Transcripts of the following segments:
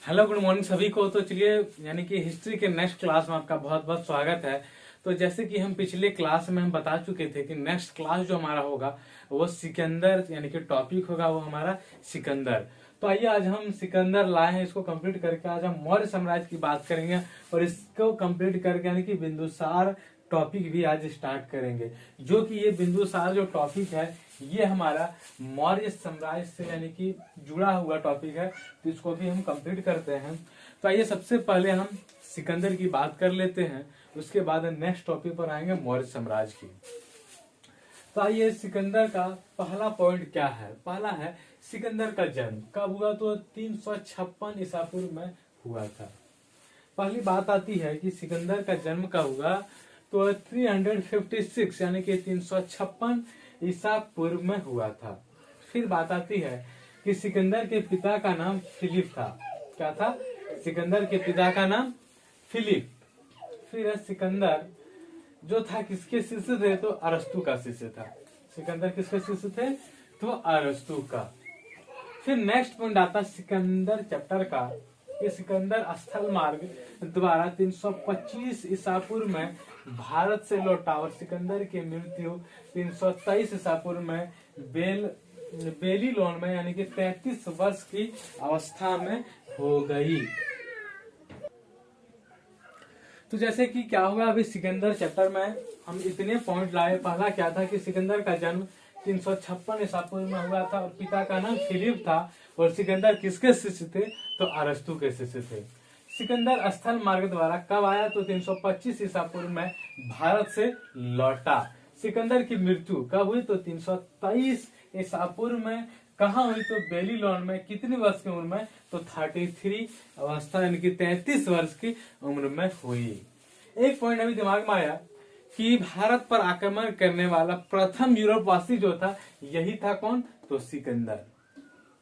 Hello good morning सभी को। तो चलिए यानी कि हिस्ट्री के नेक्स्ट क्लास में आपका बहुत बहुत स्वागत है। तो जैसे कि हम पिछले क्लास में हम बता चुके थे कि नेक्स्ट क्लास जो हमारा होगा वो सिकंदर यानी कि टॉपिक होगा वो हमारा सिकंदर। तो आइए आज हम सिकंदर लाए हैं, इसको कंप्लीट करके आज हम मौर्य साम्राज्य की बात करेंगे और इसको कंप्लीट करके यानी कि बिंदुसार टॉपिक भी आज स्टार्ट करेंगे। जो कि ये बिंदुसार जो टॉपिक है ये हमारा मौर्य साम्राज्य से यानी कि जुड़ा हुआ टॉपिक है, तो इसको भी हम कंप्लीट करते हैं। तो आइए सबसे पहले हम सिकंदर की बात कर लेते हैं, उसके बाद नेक्स्ट टॉपिक पर आएंगे मौर्य साम्राज्य की। तो आइए सिकंदर का पहला पॉइंट क्या है। पहला है सिकंदर का जन्म कब हुआ, तो 356 ईसा पूर्व में हुआ था। पहली बात आती है कि सिकंदर का जन्म कब हुआ, तो 356 यानी कि 356 ईसा पूर्व में हुआ था। फिर बात आती है कि सिकंदर के पिता का नाम फिलिप था। क्या था? सिकंदर के पिता का नाम फिलिप। फिर सिकंदर जो था किसके शिष्य थे, तो अरस्तु का शिष्य था। सिकंदर किसके शिष्य थे, तो अरस्तु का। फिर नेक्स्ट पॉइंट आता सिकंदर चैप्टर का। ये सिकंदर स्थल मार्ग द्वारा 325 ईसा पूर्व में भारत से लौटा और सिकंदर की मृत्यु 323 ईसा पूर्व में बेबीलोन में यानी कि 33 वर्ष की अवस्था में हो गई। तो जैसे कि क्या हुआ, अभी सिकंदर चैप्टर में हम इतने पॉइंट लाए। पहला क्या था कि सिकंदर का जन्म 356 ईसा पूर्व में हुआ था और पिता का नाम फिलिप था और सिकंदर किसके शिष्य थे, तो अरस्तु के शिष्य थे। सिकंदर स्थल मार्ग द्वारा कब आया, तो 325 ईसा पूर्व में भारत से लौटा। सिकंदर की मृत्यु कब हुई, तो 323 ईसा पूर्व में। कहाँ हुई, तो बेबीलोन में। कितनी वर्ष की उम्र में, तो 33 अवस्था यानी कि 33 वर्ष की उम्र में हुई। एक पॉइंट अभी दिमाग में आया कि भारत पर आक्रमण करने वाला प्रथम यूरोपवासी जो था यही था कौन, तो सिकंदर।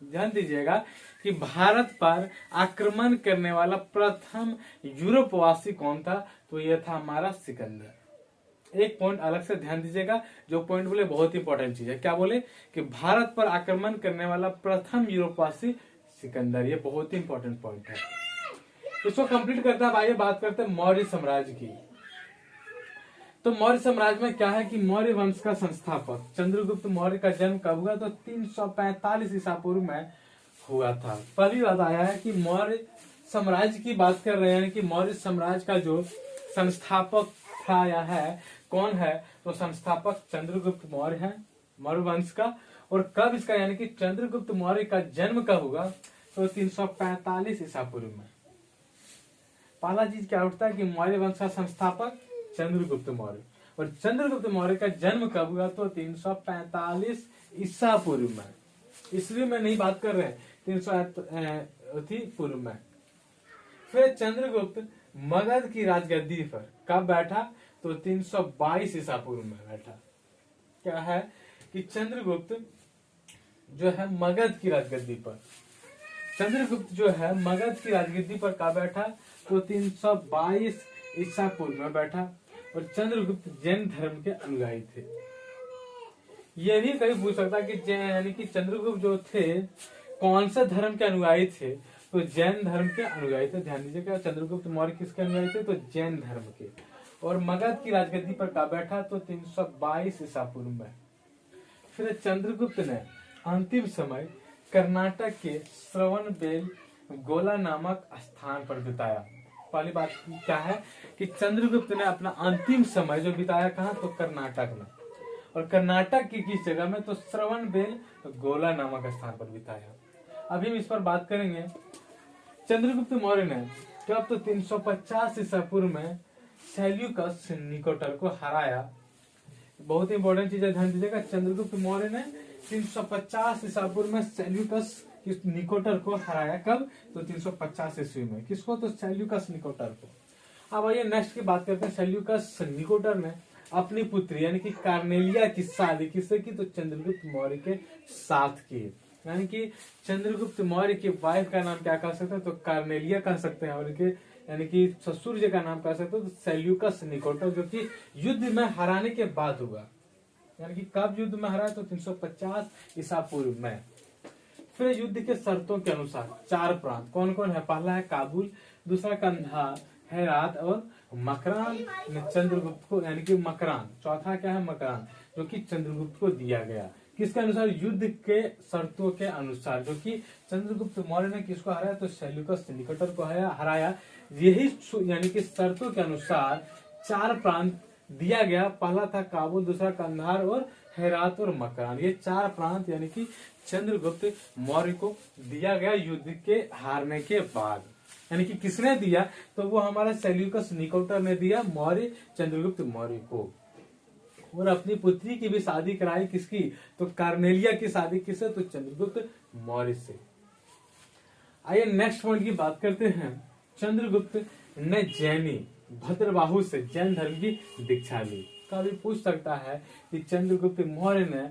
ध्यान दीजिएगा कि भारत पर आक्रमण करने वाला प्रथम यूरोपवासी कौन था, तो यह था हमारा सिकंदर। एक पॉइंट अलग से ध्यान दीजिएगा, जो पॉइंट बोले बहुत इंपॉर्टेंट चीज है। क्या बोले कि भारत पर आक्रमण करने वाला प्रथम यूरोपवासी सिकंदर। ये बहुत ही इंपॉर्टेंट पॉइंट है। इसको कंप्लीट करते हैं। आइए बात करते हैं मौर्य साम्राज्य की। तो मौर्य साम्राज्य में क्या है कि मौर्य वंश का संस्थापक चंद्रगुप्त मौर्य का जन्म कब हुआ, तो 345 ईसा पूर्व में हुआ था। पहली बात आया है कि मौर्य साम्राज्य की बात कर रहे हैं कि मौर्य साम्राज्य का जो संस्थापक था या है कौन है, तो संस्थापक चंद्रगुप्त मौर्य है मौर्य वंश का। और कब इसका यानी कि चंद्रगुप्त मौर्य का जन्म कब हुआ, तो 345 ईसा पूर्व में। पहला चीज क्या उठता है कि मौर्य वंश का संस्थापक चंद्रगुप्त मौर्य। और चंद्रगुप्त मौर्य का जन्म कब हुआ, तो 345 ईसा पूर्व में। ईस्वी में नहीं बात कर रहे हैं, 300 पूर्व में। फिर चंद्रगुप्त मगध की राजगद्दी पर कब बैठा, तो 322 ईसा पूर्व में बैठा। क्या है कि चंद्रगुप्त जो है मगध की राजगद्दी पर, चंद्रगुप्त जो है मगध की राजगद्दी पर कब बैठा, तो 322 ईसा पूर्व में बैठा। और चंद्रगुप्त जैन धर्म के अनुयायी थे। यह भी कहीं पूछ सकता कि यानी कि चंद्रगुप्त जो थे कौन से धर्म के अनुयायी थे, तो जैन धर्म के अनुयायी थे। ध्यान दीजिएगा चंद्रगुप्त मौर्य किसके अनुयायी थे, तो जैन धर्म के। और मगध की राजगद्दी पर कब बैठा, तो 322 ईसा पूर्व में। फिर चंद्रगुप्त ने अंतिम समय कर्नाटक के श्रवणबेल गोला नामक स्थान पर बिताया। पहली बात क्या है कि चंद्रगुप्त ने अपना अंतिम समय जो बिताया कहाँ, तो कर्नाटक में। और कर्नाटक की किस जगह में, तो श्रवणबेल गोला नामक स्थान पर बिताया। अभी हम इस पर बात करेंगे। चंद्रगुप्त मौर्य ने जब तो 350 ईसा पूर्व में सेल्यूकस निकोटर को हराया। बहुत इंपॉर्टेंट चीज है, ध्यान दीजिएगा। चंद्रगुप्त मौर्य ने 350 ईसा पूर्व में सेल्यूकस निकोटर को हराया। कब, तो 350 ईस्वी में। किसको, तो सेल्यूकस निकोटर को। अब आइए नेक्स्ट की बात करते हैं। सेल्यूकस निकोटर ने अपनी पुत्री यानी कि कार्नेलिया की शादी किससे की, तो चंद्रगुप्त मौर्य के साथ की। यानी कि चंद्रगुप्त मौर्य की वाइफ का नाम क्या कह सकते हैं, तो कार्नेलिया कह सकते हैं। और इनके यानी कि ससुर जी का नाम कह सकते हैं, तो सेल्यूकस निकोटर, जो कि युद्ध में हराने के बाद हुआ। यानी कि कब युद्ध में हरा, तो 350 ईसा पूर्व में। फिर युद्ध के शर्तों के अनुसार 4 प्रांत कौन कौन है? पहला है काबुल, दूसरा कंधार, हेरात और मकरान चंद्रगुप्त को, यानी कि मकरान। चौथा क्या है? मकरान, जो कि चंद्रगुप्त को दिया गया। किसके अनुसार? युद्ध के शर्तों के अनुसार, जो कि चंद्रगुप्त मौर्य ने किसको हराया? तो सेल्यूकस निकटर को हराया। यही यानी कि शर्तों के अनुसार 4 प्रांत दिया गया। पहला था काबुल, दूसरा कंधार और हेरात और मकरान। ये 4 प्रांत यानी कि चंद्रगुप्त मौर्य को दिया गया युद्ध के हारने के बाद। यानी कि किसने दिया? तो वो हमारा सेल्यूकस निकोटर ने दिया मौर्य चंद्रगुप्त मौर्य को। और अपनी पुत्री की भी शादी कराई, किसकी? तो कार्नेलिया की शादी किससे? तो चंद्रगुप्त मौर्य से। आइए नेक्स्ट पॉइंट की बात करते हैं। चंद्रगुप्त ने जैनी भद्रबाहु से जैन धर्म की दीक्षा ली। कभी पूछ सकता है कि चंद्रगुप्त मौर्य ने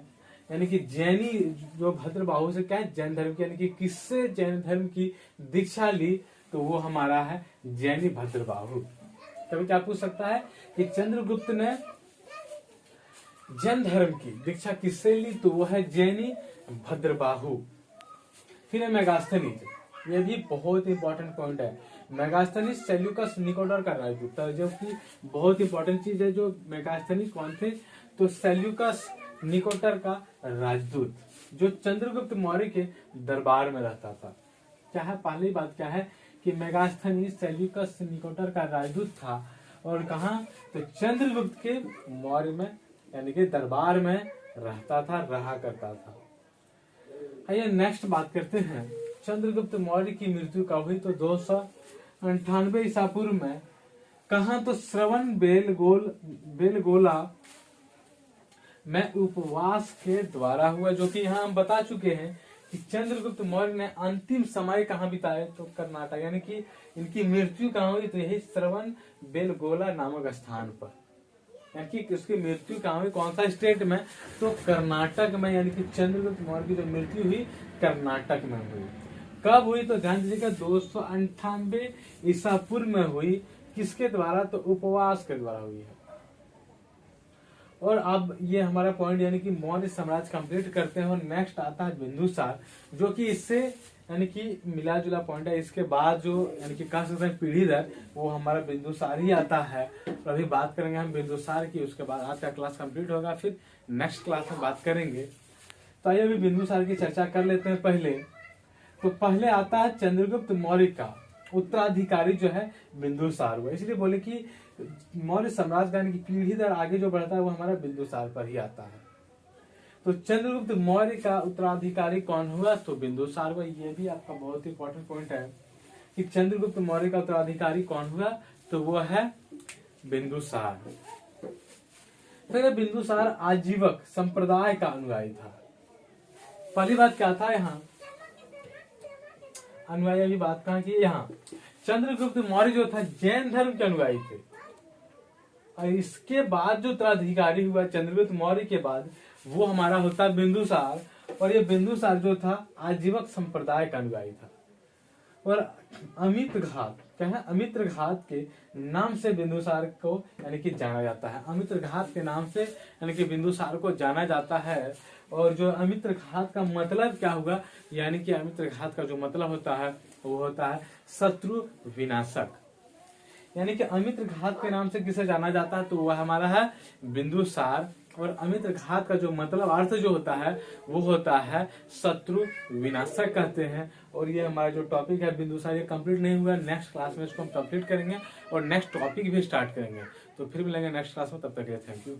यानी कि जैनी जो भद्रबाहु से क्या है? जैन धर्म की, यानी कि किससे जैन धर्म की दीक्षा ली? तो वो हमारा है जैनी भद्रबाहु। कभी क्या पूछ सकता है कि चंद्रगुप्त ने जैन धर्म की दीक्षा किससे ली? तो वो है जैनी भद्रबाहु। फिर है मेगास्थनीज, ये भी बहुत इंपॉर्टेंट पॉइंट है। मेगास्थनीज सेल्यूकस निकोटर का राजदूत था, जो कि बहुत इंपॉर्टेंट चीज है। जो मेगास्थनीज कौन थे? तो सेल्यूकस निकोटर का राजदूत, जो चंद्रगुप्त मौर्य के दरबार में रहता था। क्या है? पहली बात क्या है कि मेगास्थनीज सेल्यूकस निकोटर का राजदूत था। और कहा? तो चंद्रगुप्त के मौर्य में यानी कि दरबार में रहता था, रहा करता था। आइए नेक्स्ट बात करते हैं। चंद्रगुप्त मौर्य की मृत्यु कब हुई? तो 298 ईसा पूर्व में। कहा? तो श्रवण बेलगोला में उपवास के द्वारा हुआ, जो कि यहाँ हम बता चुके हैं कि चंद्रगुप्त मौर्य ने अंतिम समय कहाँ बिताए? तो कर्नाटक। यानी कि इनकी मृत्यु कहाँ हुई? तो यही श्रवण बेलगोला नामक स्थान पर। यानी कि उसकी मृत्यु कहाँ हुई? कौन सा स्टेट में? तो कर्नाटक में। यानी कि चंद्रगुप्त मौर्य की जो मृत्यु हुई कर्नाटक में हुई। कब हुई? तो ध्यान दीजिएगा 298 ईसा पूर्व में हुई। किसके द्वारा? तो उपवास के द्वारा हुई है। और अब ये हमारा पॉइंट यानी कि मौर्य साम्राज्य कंप्लीट करते हैं। और नेक्स्ट आता है बिंदुसार, जो कि इससे यानी कि मिला जुला पॉइंट है। इसके बाद जो यानी कि कह सकते हैं पीढ़ी दर, वो हमारा बिंदुसार ही आता है। तो अभी बात करेंगे हम बिंदुसार की, उसके बाद आज का क्लास कंप्लीट होगा, फिर नेक्स्ट क्लास में बात करेंगे। तो आइए अभी बिंदुसार की चर्चा कर लेते हैं। तो पहले आता है चंद्रगुप्त मौर्य का उत्तराधिकारी जो है बिंदुसार हुआ। इसलिए बोले कि मौर्य साम्राज्य का की पीढ़ी दर आगे जो बढ़ता है वो हमारा बिंदुसार पर ही आता है। तो चंद्रगुप्त मौर्य का उत्तराधिकारी कौन हुआ? तो बिंदुसार हुआ। ये भी आपका बहुत इंपॉर्टेंट पॉइंट है कि चंद्रगुप्त मौर्य का उत्तराधिकारी कौन हुआ? तो वो है बिंदुसार। फिर बिंदुसार आजीवक संप्रदाय का अनुयायी था। पहली बात क्या था यहाँ? अनुयायी की बात कहाँ की? यहाँ चंद्रगुप्त मौर्य जो था जैन धर्म के अनुयायी थे। और इसके बाद जो उत्तराधिकारी हुआ चंद्रगुप्त मौर्य के बाद, वो हमारा होता बिंदुसार। और ये बिंदुसार जो था आजीवक संप्रदाय का अनुयायी था। और अमित घात क्या है? अमित्र घात के नाम से बिंदुसार को यानी कि जाना जाता है। अमित्र घात के नाम से यानी कि बिंदुसार को जाना जाता है। और जो अमित्र घात का मतलब क्या हुआ? यानी कि अमित्र घात का जो मतलब होता है वो होता है शत्रु विनाशक। यानी कि अमित्र घात के नाम से किसे जाना जाता है? तो वह हमारा है बिंदुसार। और अमित्र घात का जो मतलब अर्थ जो होता है वो होता है शत्रु विनाशक कहते हैं। और ये हमारा जो टॉपिक है बिंदुसार, ये कंप्लीट नहीं हुआ। नेक्स्ट क्लास में इसको हम कंप्लीट करेंगे और नेक्स्ट टॉपिक भी स्टार्ट करेंगे। तो फिर मिलेंगे नेक्स्ट क्लास में, तब तक के लिए थैंक यू।